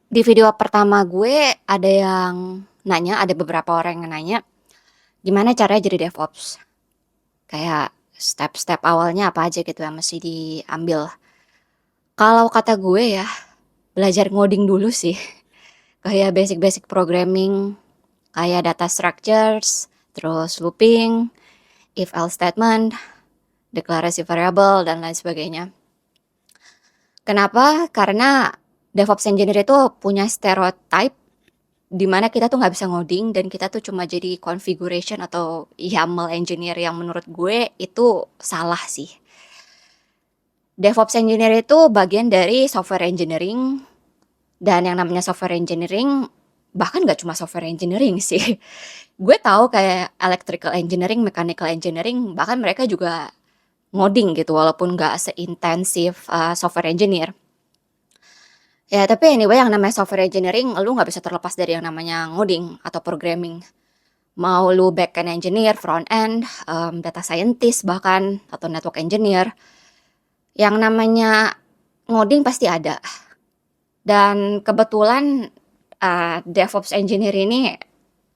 Di video pertama gue ada yang nanya, ada beberapa orang yang nanya, gimana caranya jadi DevOps? Kayak step-step awalnya apa aja gitu yang mesti diambil. Kalau kata gue ya, belajar ngoding dulu sih. Kayak basic-basic programming, kayak data structures, terus looping, if else statement, deklarasi variable, dan lain sebagainya. Kenapa? Karena DevOps engineer itu punya stereotype di mana kita tuh nggak bisa ngoding dan kita tuh cuma jadi configuration atau YAML engineer yang menurut gue itu salah sih. DevOps engineer itu bagian dari software engineering, dan yang namanya software engineering bahkan nggak cuma software engineering sih. Gue tahu kayak electrical engineering, mechanical engineering, bahkan mereka juga ngoding gitu walaupun nggak seintensif software engineer. Ya tapi anyway, yang namanya software engineering lu nggak bisa terlepas dari yang namanya ngoding atau programming. Mau lu back-end engineer, front-end, data scientist bahkan, atau network engineer, yang namanya ngoding pasti ada. Dan kebetulan DevOps engineer ini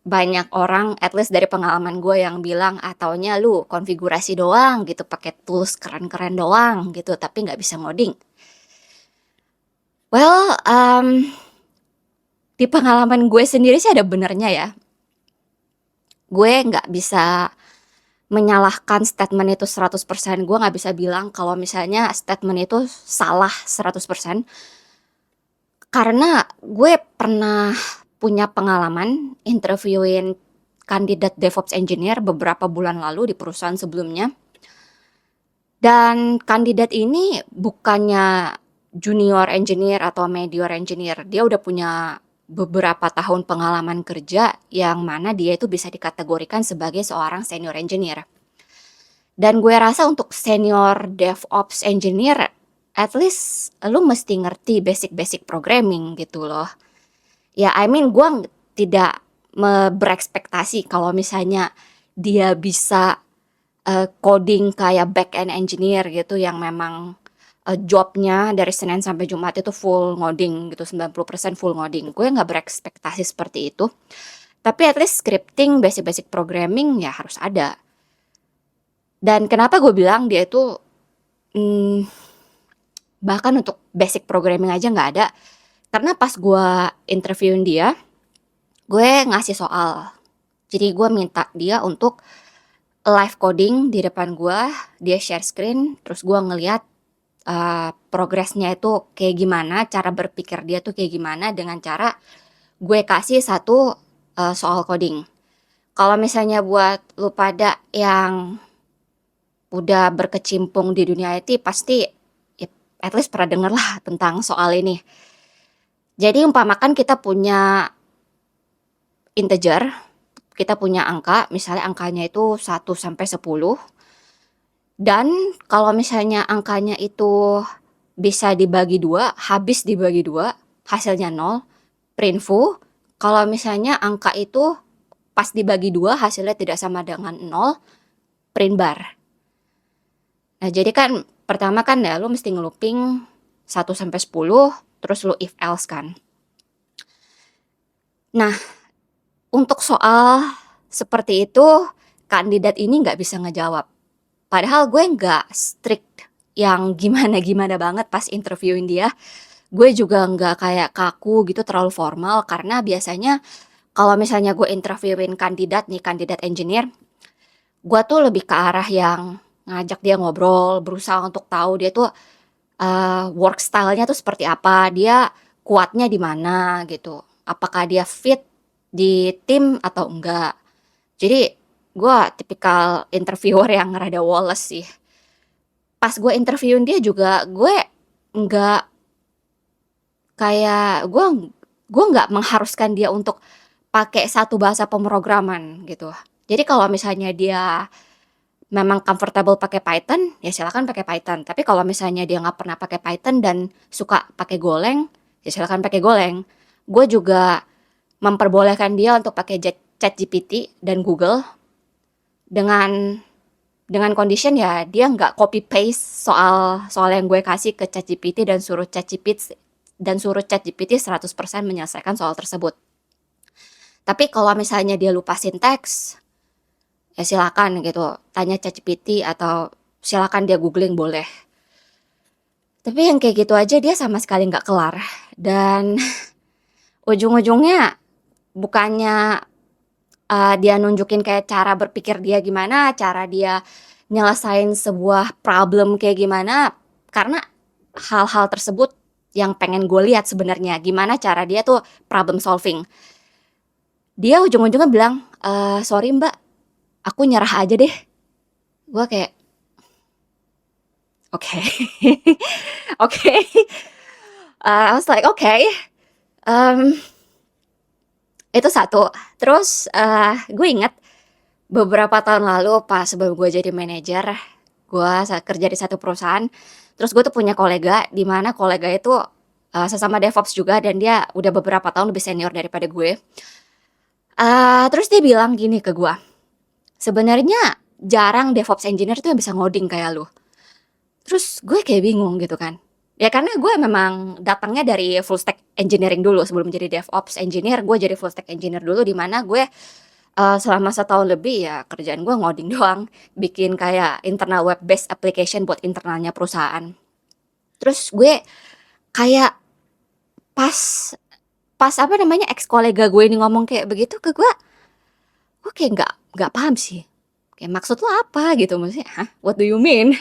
banyak orang, at least dari pengalaman gue, yang bilang, ah taunya lu konfigurasi doang gitu, pakai tools keren-keren doang gitu, tapi nggak bisa ngoding. Well, di pengalaman gue sendiri sih ada benernya ya. Gue nggak bisa menyalahkan statement itu 100%. Gue nggak bisa bilang kalau misalnya statement itu salah 100%. Karena gue pernah punya pengalaman interviewin kandidat DevOps engineer beberapa bulan lalu di perusahaan sebelumnya. Dan kandidat ini bukannya junior engineer atau medior engineer. Dia udah punya beberapa tahun pengalaman kerja yang mana dia itu bisa dikategorikan sebagai seorang senior engineer. Dan gue rasa untuk senior DevOps engineer, at least lu mesti ngerti basic-basic programming gitu loh. Ya, I mean gue tidak berekspektasi kalau misalnya dia bisa coding kayak back-end engineer gitu yang memang jobnya dari Senin sampai Jumat itu full ngoding gitu, 90% full ngoding. Gue nggak berekspektasi seperti itu. Tapi at least scripting, basic-basic programming ya harus ada. Dan kenapa gue bilang dia itu bahkan untuk basic programming aja nggak ada, karena pas gue interviewin dia, gue ngasih soal. Jadi gue minta dia untuk live coding di depan gue, dia share screen, terus gue ngeliat progresnya itu kayak gimana, cara berpikir dia tuh kayak gimana dengan cara gue kasih satu soal coding. Kalau misalnya buat lu pada yang udah berkecimpung di dunia IT, pasti ya, at least pernah denger lah tentang soal ini. Jadi umpamakan kita punya integer, kita punya angka, misalnya angkanya itu 1 sampai 10. Dan kalau misalnya angkanya itu bisa dibagi 2, habis dibagi 2, hasilnya 0, printful. Kalau misalnya angka itu pas dibagi 2 hasilnya tidak sama dengan 0, print bar. Nah, jadi kan pertama kan ya lu mesti ngelooping 1 sampai 10, terus lu if else kan. Nah, untuk soal seperti itu kandidat ini nggak bisa ngejawab. Padahal gue nggak strict yang gimana-gimana banget pas interviewin dia. Gue juga nggak kayak kaku gitu terlalu formal, karena biasanya kalau misalnya gue interviewin kandidat nih, kandidat engineer, gue tuh lebih ke arah yang ngajak dia ngobrol, berusaha untuk tahu dia tuh work style-nya tuh seperti apa, dia kuatnya di mana gitu, apakah dia fit di tim atau enggak. Jadi gue tipikal interviewer yang rada woles sih. Pas gue interviewin dia juga, gue nggak kayak gue nggak mengharuskan dia untuk pakai satu bahasa pemrograman gitu. Jadi kalau misalnya dia memang comfortable pakai Python, ya silakan pakai Python. Tapi kalau misalnya dia nggak pernah pakai Python dan suka pakai Golang, ya silakan pakai Golang. Gue juga memperbolehkan dia untuk pakai ChatGPT dan Google dengan condition ya dia nggak copy paste soal yang gue kasih ke ChatGPT dan suruh dan suruh ChatGPT 100% menyelesaikan soal tersebut. Tapi kalau misalnya dia lupa sinteks, ya silakan gitu, tanya ChatGPT atau silakan dia googling boleh. Tapi yang kayak gitu aja dia sama sekali nggak kelar. Dan ujung-ujungnya bukannya dia nunjukin kayak cara berpikir dia gimana, cara dia nyelesain sebuah problem kayak gimana, karena hal-hal tersebut yang pengen gue lihat sebenarnya, gimana cara dia tuh problem solving. Dia ujung-ujungnya bilang, "Sorry Mbak, aku nyerah aja deh." Gue kayak, "Oke, oke." I was like, "Oke." Mmm, itu satu. Terus, gue inget beberapa tahun lalu pas sebelum gue jadi manajer, gue kerja di satu perusahaan, terus gue tuh punya kolega, di mana kolega itu, sesama DevOps juga dan dia udah beberapa tahun lebih senior daripada gue. Terus dia bilang gini ke gue, "Sebenarnya jarang DevOps engineer tuh yang bisa ngoding kayak lu." Terus gue kayak bingung gitu kan. Ya karena gue memang datangnya dari full stack engineering dulu sebelum jadi DevOps engineer, gue jadi full stack engineer dulu di mana gue selama setahun lebih ya kerjaan gue ngoding doang, bikin kayak internal web based application buat internalnya perusahaan. Terus gue kayak pas pas apa namanya, ex kolega gue ini ngomong kayak begitu ke gue kayak nggak paham sih. Kayak maksud lo apa gitu, maksudnya, "Hah? What do you mean?"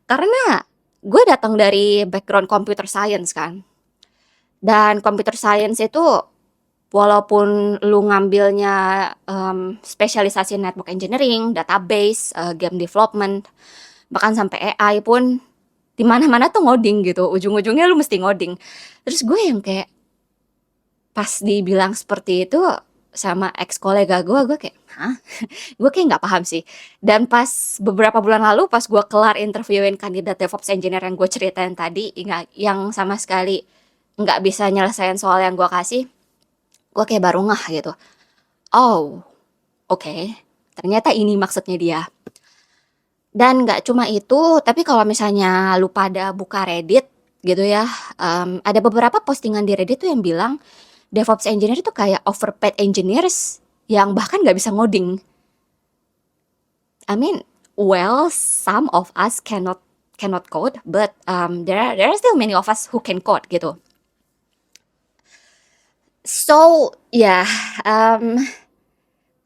Karena gue datang dari background computer science kan, dan computer science itu walaupun lu ngambilnya, spesialisasi network engineering, database, game development, bahkan sampai AI pun, di mana-mana tuh ngoding gitu, ujung-ujungnya lu mesti ngoding. Terus gue yang kayak, pas dibilang seperti itu sama ex kolega gue kayak, "Hah?" Gue kayak nggak paham sih. Dan pas beberapa bulan lalu pas gue kelar interviewin kandidat DevOps engineer yang gue ceritain tadi, yang sama sekali nggak bisa nyelesain soal yang gue kasih, gue kayak baru ngeh gitu. Oh, oke, ternyata ini maksudnya dia. Dan nggak cuma itu, tapi kalau misalnya lu pada buka Reddit gitu ya, ada beberapa postingan di Reddit tuh yang bilang DevOps engineer itu kayak overpaid engineers yang bahkan nggak bisa ngoding. I mean, well, some of us cannot code, but there are still many of us who can code gitu. So ya,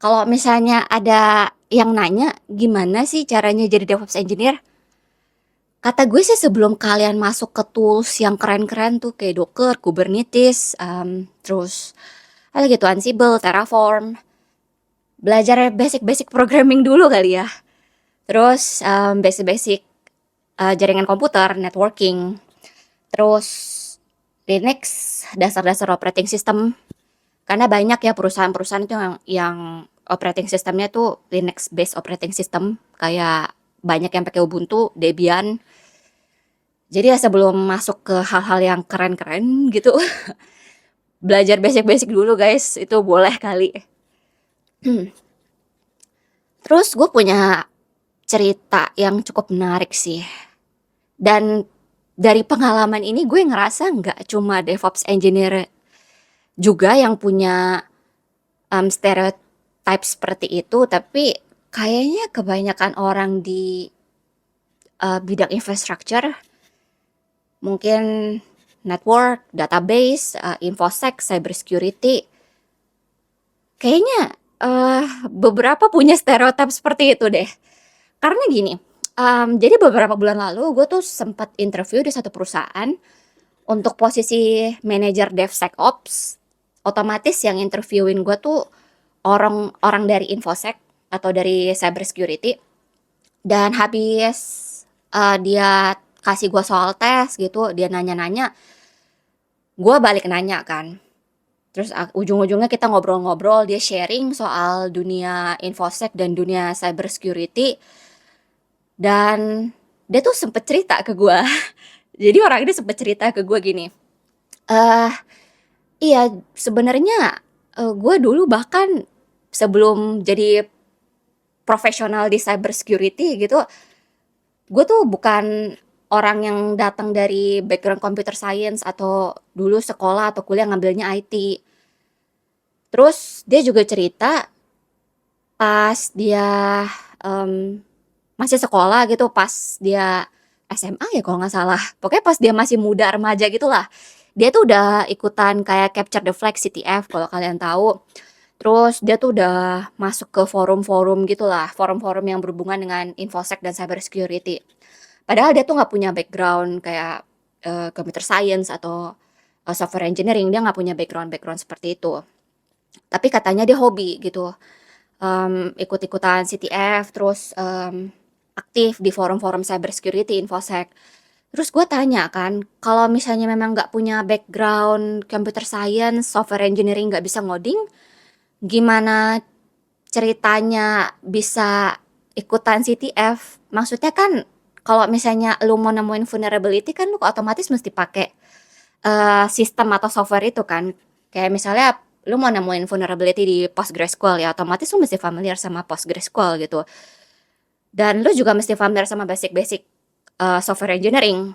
kalau misalnya ada yang nanya gimana sih caranya jadi DevOps engineer? Kata gue sih sebelum kalian masuk ke tools yang keren-keren tuh kayak Docker, Kubernetes, terus ada gitu Ansible, Terraform, belajar basic-basic programming dulu kali ya. Terus basic-basic jaringan komputer, networking, terus Linux, dasar-dasar operating system. Karena banyak ya perusahaan-perusahaan itu yang operating systemnya tuh Linux based operating system, kayak banyak yang pakai Ubuntu, Debian. Jadi ya sebelum masuk ke hal-hal yang keren-keren gitu, belajar basic-basic dulu guys, itu boleh kali. Terus gue punya cerita yang cukup menarik sih. Dan dari pengalaman ini gue ngerasa nggak cuma DevOps engineer juga yang punya stereotype seperti itu, tapi kayaknya kebanyakan orang di bidang infrastructure, mungkin network, database, infosec, cybersecurity, kayaknya beberapa punya stereotip seperti itu deh. Karena gini, jadi beberapa bulan lalu gue tuh sempat interview di satu perusahaan untuk posisi manajer DevSecOps. Otomatis yang interviewin gue tuh orang dari infosec atau dari cybersecurity. Dan habis dia kasih gue soal tes gitu, dia nanya-nanya, gue balik nanya kan. Terus ujung-ujungnya kita ngobrol-ngobrol, dia sharing soal dunia infosec dan dunia cybersecurity. Dan dia tuh sempet cerita ke gue. Jadi orang ini sempet cerita ke gue gini, iya sebenarnya gue dulu bahkan sebelum jadi profesional di cybersecurity gitu, gue tuh bukan orang yang datang dari background computer science atau dulu sekolah atau kuliah ngambilnya IT. Terus dia juga cerita pas dia, masih sekolah gitu, pas dia SMA ya kalau nggak salah, pokoknya pas dia masih muda remaja gitulah, dia tuh udah ikutan kayak Capture the Flag CTF kalau kalian tahu. Terus dia tuh udah masuk ke forum-forum gitulah, forum-forum yang berhubungan dengan infosec dan cybersecurity. Padahal dia tuh nggak punya background kayak, computer science atau, software engineering, dia nggak punya background-background seperti itu. Tapi katanya dia hobi gitu, ikut-ikutan CTF, terus, aktif di forum-forum cybersecurity, infosec. Terus gue tanya kan, kalau misalnya memang nggak punya background computer science, software engineering, nggak bisa ngoding, gimana ceritanya bisa ikutan CTF? Maksudnya kan kalau misalnya lu mau nemuin vulnerability kan lu otomatis mesti pakai, sistem atau software itu kan. Kayak misalnya lu mau nemuin vulnerability di PostgreSQL ya otomatis lu mesti familiar sama PostgreSQL gitu. Dan lu juga mesti familiar sama basic-basic, software engineering.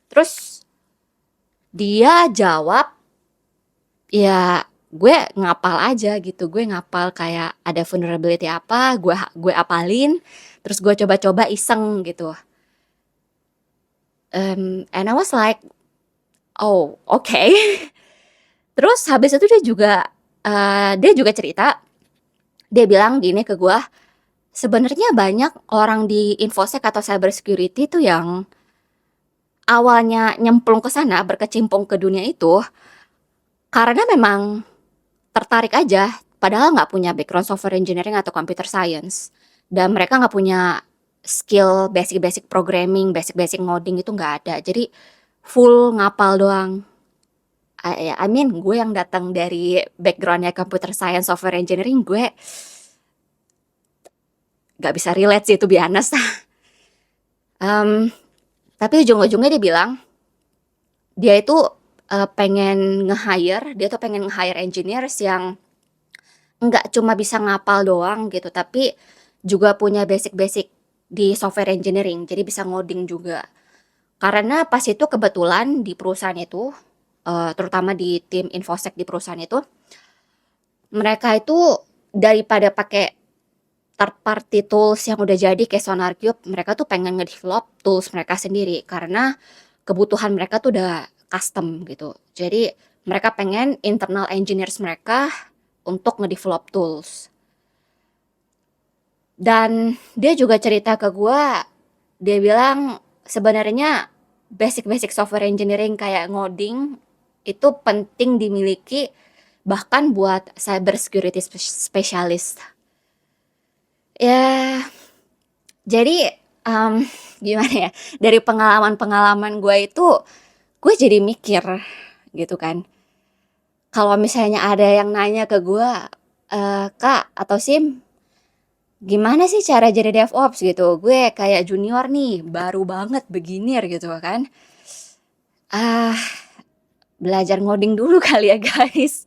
Terus dia jawab, ya gue ngapal aja gitu, gue ngapal kayak ada vulnerability apa, gue apalin, terus gue coba-coba iseng gitu. And I was like, "Oh, okay." Terus habis itu dia juga cerita, dia bilang gini ke gue, sebenarnya banyak orang di infosec atau cybersecurity tuh yang awalnya nyemplung ke sana, berkecimpung ke dunia itu, karena memang tertarik aja, padahal nggak punya background software engineering atau computer science. Dan mereka nggak punya skill basic-basic programming, basic-basic ngoding itu nggak ada. Jadi full ngapal doang. I mean, gue yang datang dari backgroundnya computer science, software engineering, gue nggak bisa relate sih, to be honest. Tapi ujung-ujungnya dia bilang, dia itu pengen nge-hire engineers yang nggak cuma bisa ngapal doang gitu, tapi juga punya basic-basic di software engineering, jadi bisa ngoding juga. Karena pas itu kebetulan di perusahaan itu, terutama di tim infosec di perusahaan itu, mereka itu daripada pakai third party tools yang udah jadi kayak SonarQube, mereka tuh pengen ngedevelop tools mereka sendiri karena kebutuhan mereka tuh udah custom gitu. Jadi mereka pengen internal engineers mereka untuk ngedevelop tools. Dan dia juga cerita ke gue, dia bilang sebenarnya basic-basic software engineering kayak ngoding itu penting dimiliki bahkan buat cyber security specialist. Ya, jadi gimana ya? Dari pengalaman-pengalaman gue itu, gue jadi mikir gitu kan. Kalau misalnya ada yang nanya ke gue, Kak atau Sim, gimana sih cara jadi DevOps gitu? Gue kayak junior nih, baru banget beginner gitu kan. Belajar ngoding dulu kali ya guys.